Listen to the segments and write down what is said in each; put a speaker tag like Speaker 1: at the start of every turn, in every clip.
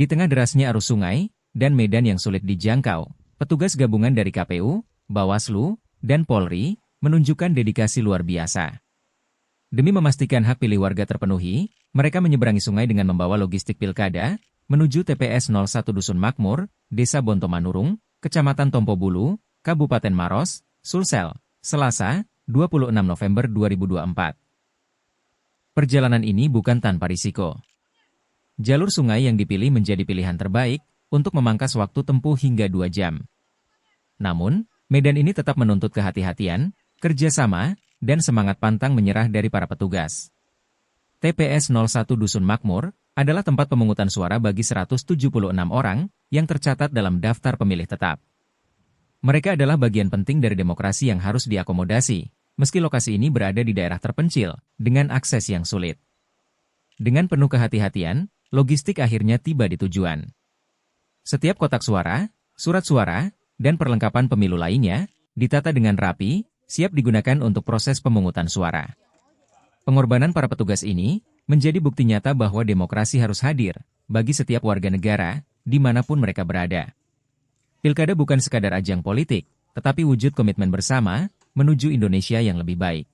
Speaker 1: Di tengah derasnya arus sungai dan medan yang sulit dijangkau, petugas gabungan dari KPU, Bawaslu, dan Polri menunjukkan dedikasi luar biasa. Demi memastikan hak pilih warga terpenuhi, mereka menyeberangi sungai dengan membawa logistik pilkada menuju TPS 01 Dusun Makmur, Desa Bontomanurung, Kecamatan Tompo Bulu, Kabupaten Maros, Sulsel, Selasa, 26 November 2024. Perjalanan ini bukan tanpa risiko. Jalur sungai yang dipilih menjadi pilihan terbaik untuk memangkas waktu tempuh hingga 2 jam. Namun, medan ini tetap menuntut kehati-hatian, kerjasama, dan semangat pantang menyerah dari para petugas. TPS 01 Dusun Makmur adalah tempat pemungutan suara bagi 176 orang yang tercatat dalam daftar pemilih tetap. Mereka adalah bagian penting dari demokrasi yang harus diakomodasi, meski lokasi ini berada di daerah terpencil dengan akses yang sulit. Dengan penuh kehati-hatian, logistik akhirnya tiba di tujuan. Setiap kotak suara, surat suara, dan perlengkapan pemilu lainnya ditata dengan rapi, siap digunakan untuk proses pemungutan suara. Pengorbanan para petugas ini menjadi bukti nyata bahwa demokrasi harus hadir bagi setiap warga negara, dimanapun mereka berada. Pilkada bukan sekadar ajang politik, tetapi wujud komitmen bersama menuju Indonesia yang lebih baik.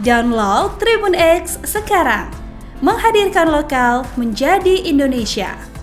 Speaker 2: Download Tribun X sekarang, menghadirkan lokal menjadi Indonesia.